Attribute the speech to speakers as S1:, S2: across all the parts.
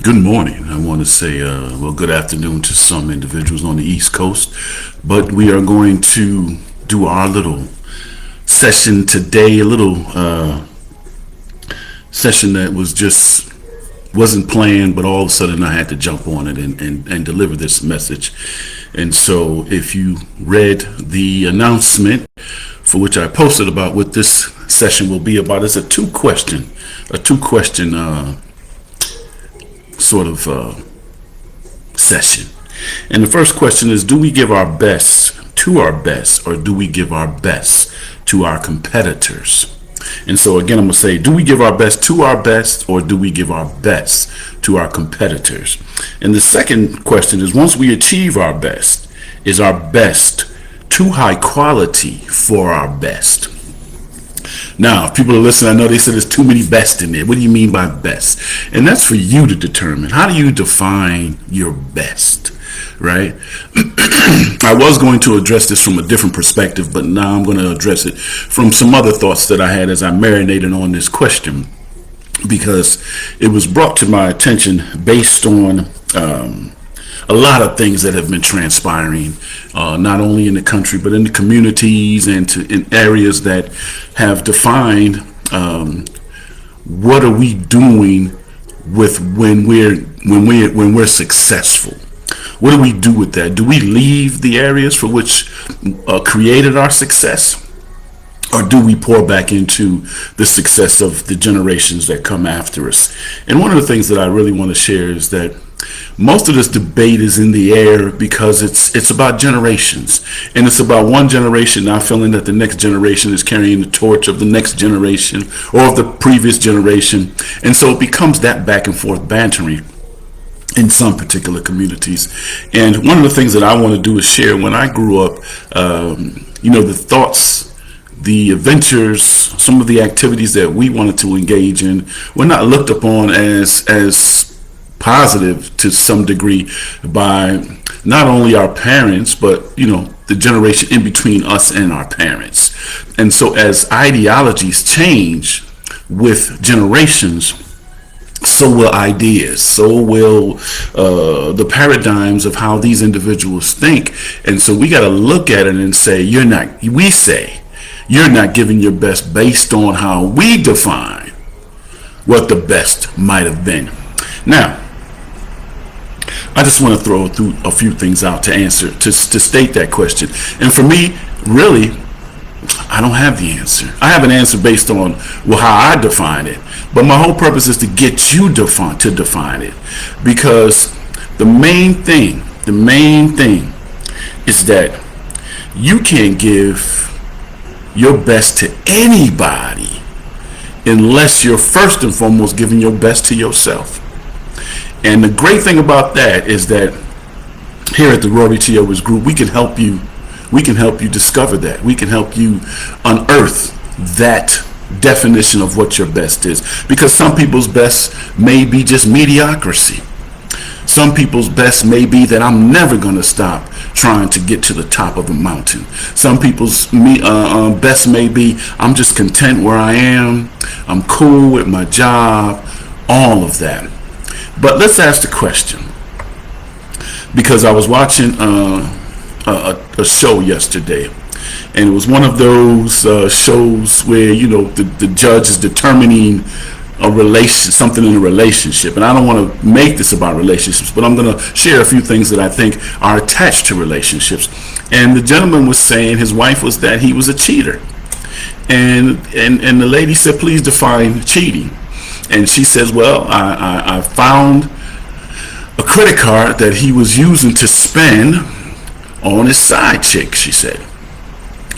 S1: Good morning. I want to say, good afternoon to some individuals on the East Coast. But we are going to do our little session today, a little session that wasn't planned, but all of a sudden I had to jump on it and deliver this message. And so if you read the announcement for which I posted about what this session will be about, it's a two question sort of session. And the first question is, do we give our best to our best, or do we give our best to our competitors? And so again, I'm going to say, do we give our best to our best, or do we give our best to our competitors? And the second question is, once we achieve our best, is our best too high quality for our best? Now, if people are listening, I know they said there's too many best in there. What do you mean by best? And that's for you to determine. How do you define your best, right? I was going to address this from a different perspective, but now I'm going to address it from some other thoughts that I had as I marinated on this question, because it was brought to my attention based on a lot of things that have been transpiring, not only in the country but in the communities and in areas that have defined what are we doing with when we're successful. What do we do with that? Do we leave the areas for which created our success? Or do we pour back into the success of the generations that come after us? And one of the things that I really want to share is that most of this debate is in the air because it's about generations, and it's about one generation now feeling that the next generation is carrying the torch of the next generation or of the previous generation, and so it becomes that back and forth bantering in some particular communities. And one of the things that I want to do is share when I grew up, the thoughts, the adventures, some of the activities that we wanted to engage in were not looked upon as positive to some degree by not only our parents, but the generation in between us and our parents. And so as ideologies change with generations, so will ideas, so will the paradigms of how these individuals think. And so we got to look at it and say, you're not giving your best based on how we define what the best might have been. Now, I just want to throw through a few things out to state that question. And for me, really, I don't have the answer. I have an answer based on how I define it. But my whole purpose is to get you to define it. Because the main thing is that you can't give your best to anybody unless you're first and foremost giving your best to yourself. And the great thing about that is that here at the Rory Group, we can help you discover that. We can help you unearth that definition of what your best is. Because some people's best may be just mediocrity. Some people's best may be that I'm never going to stop trying to get to the top of a mountain. Some people's best may be I'm just content where I am. I'm cool with my job. All of that. But let's ask the question, because I was watching a show yesterday, and it was one of those shows where the judge is determining something in a relationship. And I don't want to make this about relationships, but I'm going to share a few things that I think are attached to relationships. And the gentleman was saying his wife was that he was a cheater, and the lady said, please define cheating. And she says, well, I found a credit card that he was using to spend on his side chick, she said.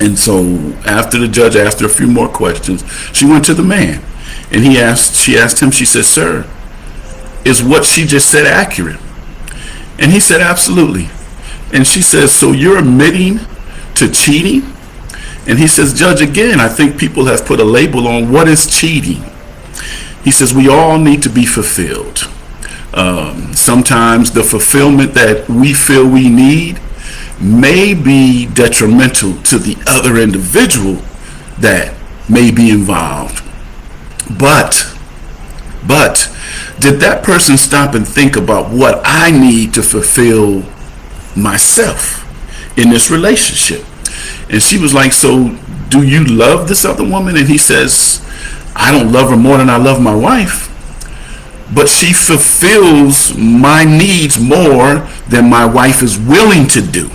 S1: And so after the judge asked her a few more questions, she went to the man. And she asked him, she said, sir, is what she just said accurate? And he said, absolutely. And she says, so you're admitting to cheating? And he says, judge, again, I think people have put a label on what is cheating. He says we all need to be fulfilled. Sometimes the fulfillment that we feel we need may be detrimental to the other individual that may be involved. But But did that person stop and think about what I need to fulfill myself in this relationship? And she was like, so do you love this other woman? And he says, I don't love her more than I love my wife, but she fulfills my needs more than my wife is willing to do.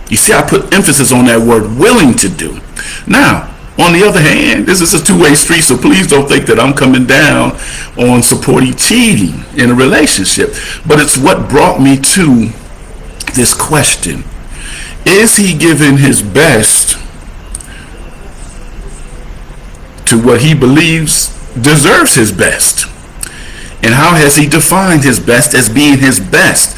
S1: You see, I put emphasis on that word willing to do. Now, on the other hand, this is a two-way street, so please don't think that I'm coming down on supporting cheating in a relationship. But it's what brought me to this question. Is he giving his best to what he believes deserves his best? And how has he defined his best as being his best?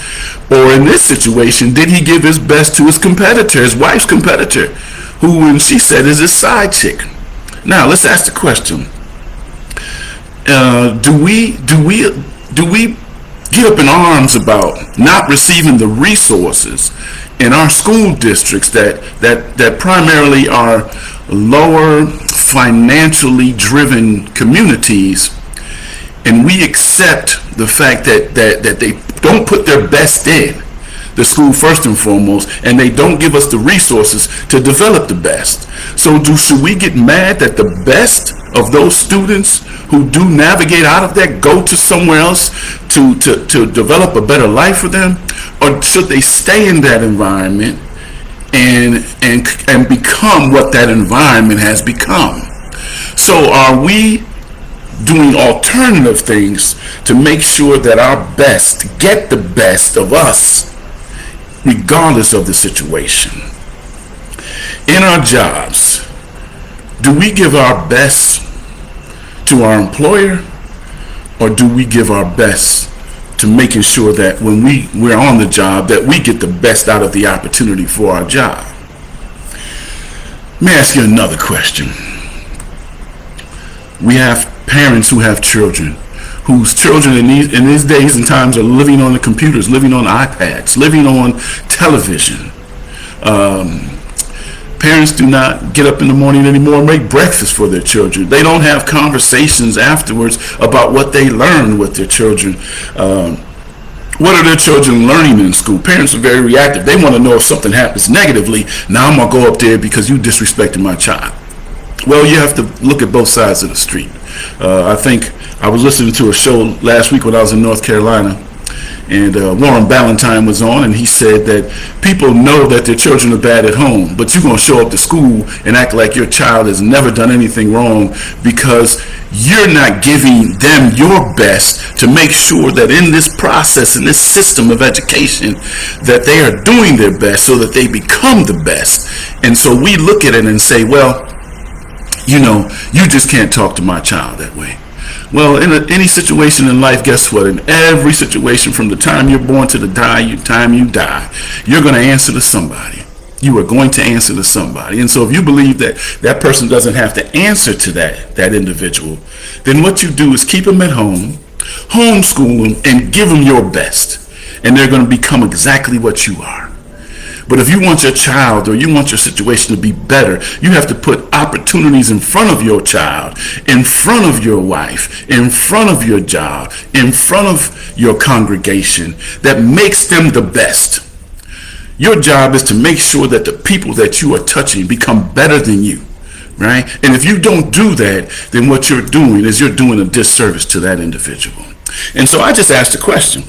S1: Or in this situation, did he give his best to his competitor, his wife's competitor, who, when she said, is his side chick? Now, let's ask the question. Do we get up in arms about not receiving the resources in our school districts that primarily are lower financially driven communities, and we accept the fact that they don't put their best in the school first and foremost, and they don't give us the resources to develop the best? So should we get mad that the best of those students who do navigate out of that go to somewhere else to develop a better life for them? Or should they stay in that environment and become what that environment has become? So are we doing alternative things to make sure that our best get the best of us regardless of the situation? In our jobs, do we give our best to our employer, or do we give our best to making sure that when we're on the job that we get the best out of the opportunity for our job? Let me ask you another question. We have parents who have children, whose children in these days and times are living on the computers, living on iPads, living on television. Parents do not get up in the morning anymore and make breakfast for their children. They don't have conversations afterwards about what they learned with their children. What are their children learning in school? Parents are very reactive. They want to know if something happens negatively. Now I'm going to go up there because you disrespected my child. Well, you have to look at both sides of the street. I think I was listening to a show last week when I was in North Carolina, and Warren Ballantyne was on, and he said that people know that their children are bad at home, but you're going to show up to school and act like your child has never done anything wrong because you're not giving them your best to make sure that in this process, in this system of education, that they are doing their best so that they become the best. And so we look at it and say, well, you just can't talk to my child that way. Well, in any situation in life, guess what? In every situation, from the time you're born to the time you die, you're going to answer to somebody. You are going to answer to somebody. And so if you believe that that person doesn't have to answer to that individual, then what you do is keep them at home, homeschool them, and give them your best. And they're going to become exactly what you are. But if you want your child or you want your situation to be better, you have to put opportunities in front of your child, in front of your wife, in front of your job, in front of your congregation that makes them the best. Your job is to make sure that the people that you are touching become better than you, right? And if you don't do that, then what you're doing is you're doing a disservice to that individual. And so I just asked the question.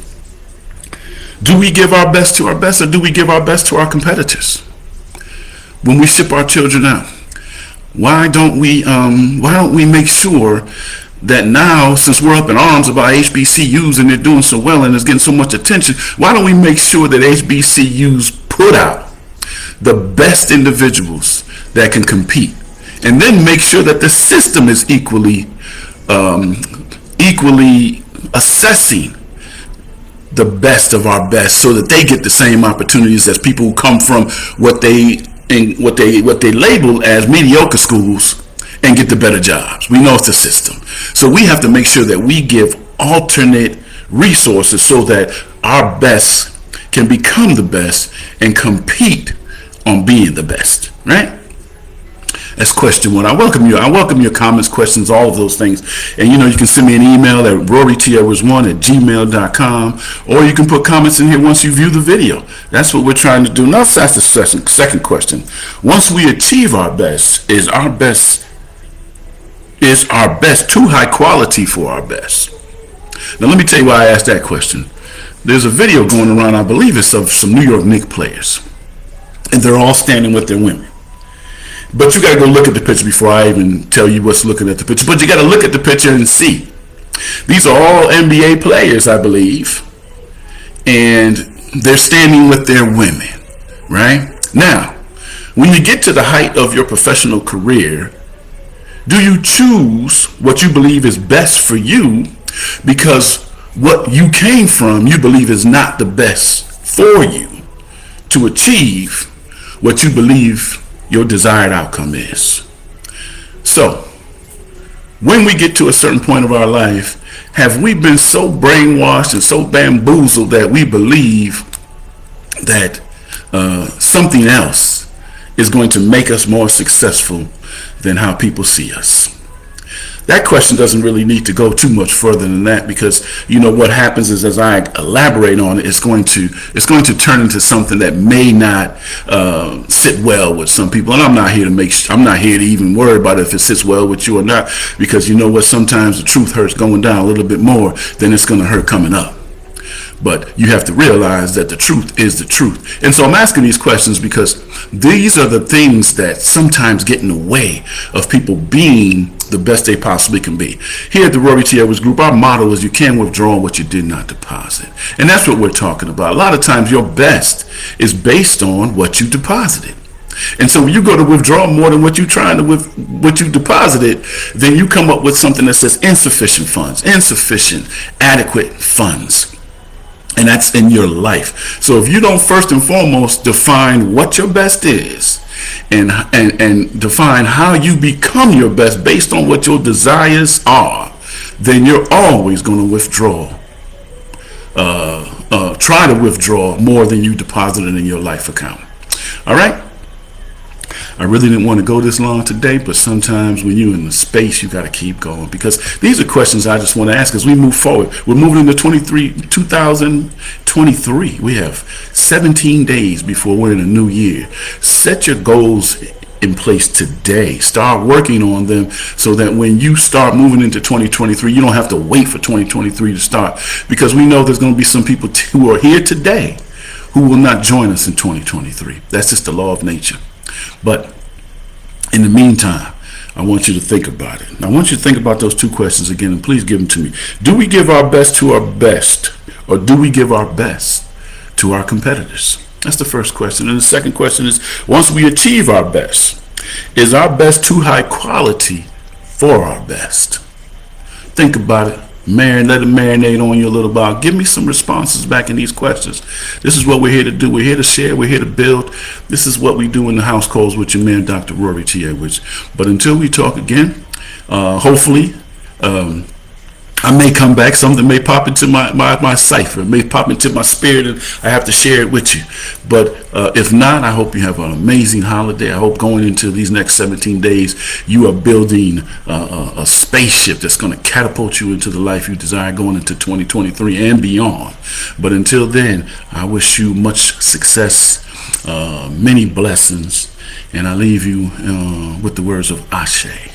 S1: Do we give our best to our best, or do we give our best to our competitors? When we ship our children out, why don't we make sure that now, since we're up in arms about HBCUs and they're doing so well and it's getting so much attention, why don't we make sure that HBCUs put out the best individuals that can compete, and then make sure that the system is equally assessing the best of our best, so that they get the same opportunities as people who come from what they label as mediocre schools and get the better jobs. We know it's the system. So we have to make sure that we give alternate resources so that our best can become the best and compete on being the best, right? That's question one. I welcome you. I welcome your comments, questions, all of those things. And you can send me an email at rorytierwas1@gmail.com, or you can put comments in here once you view the video. That's what we're trying to do. Now let's ask the second question. Once we achieve our best, is our best too high quality for our best? Now let me tell you why I asked that question. There's a video going around, I believe it's of some New York Knicks players, and they're all standing with their women. But you got to go look at the picture before I even tell you what's looking at the picture. But you got to look at the picture and see. These are all NBA players, I believe. And they're standing with their women, right? Now, when you get to the height of your professional career, do you choose what you believe is best for you because what you came from you believe is not the best for you to achieve what you believe your desired outcome is? So, when we get to a certain point of our life, have we been so brainwashed and so bamboozled that we believe that something else is going to make us more successful than how people see us? That question doesn't really need to go too much further than that, because what happens is, as I elaborate on it, it's going to turn into something that may not sit well with some people. And I'm not here to even worry about if it sits well with you or not, because sometimes the truth hurts going down a little bit more than it's going to hurt coming up. But you have to realize that the truth is the truth. And so I'm asking these questions because these are the things that sometimes get in the way of people being the best they possibly can be. Here at the Rory T. Edwards Group, our motto is you can withdraw what you did not deposit. And that's what we're talking about. A lot of times your best is based on what you deposited. And so when you go to withdraw more than what you deposited, then you come up with something that says insufficient funds, insufficient adequate funds. And that's in your life. So if you don't first and foremost define what your best is and define how you become your best based on what your desires are, then you're always going to withdraw. Try to withdraw more than you deposited in your life account. All right? I really didn't want to go this long today, but sometimes when you're in the space, you got to keep going, because these are questions I just want to ask as we move forward. We're moving into 2023. We have 17 days before we're in a new year. Set your goals in place today. Start working on them so that when you start moving into 2023, you don't have to wait for 2023 to start, because we know there's going to be some people who are here today who will not join us in 2023. That's just the law of nature. But in the meantime, I want you to think about it. I want you to think about those two questions again, and please give them to me. Do we give our best to our best, or do we give our best to our competitors? That's the first question. And the second question is, once we achieve our best, is our best too high quality for our best? Think about it. Let it marinate on you a little while. Give me some responses back in these questions. This is what we're here to do. We're here to share. We're here to build. This is what we do in the house calls with your man, Dr. Rory T. Edwards. But until we talk again, hopefully, I may come back. Something may pop into my cipher. It may pop into my spirit, and I have to share it with you. But if not, I hope you have an amazing holiday. I hope going into these next 17 days, you are building a spaceship that's going to catapult you into the life you desire going into 2023 and beyond. But until then, I wish you much success, many blessings, and I leave you with the words of Ashe.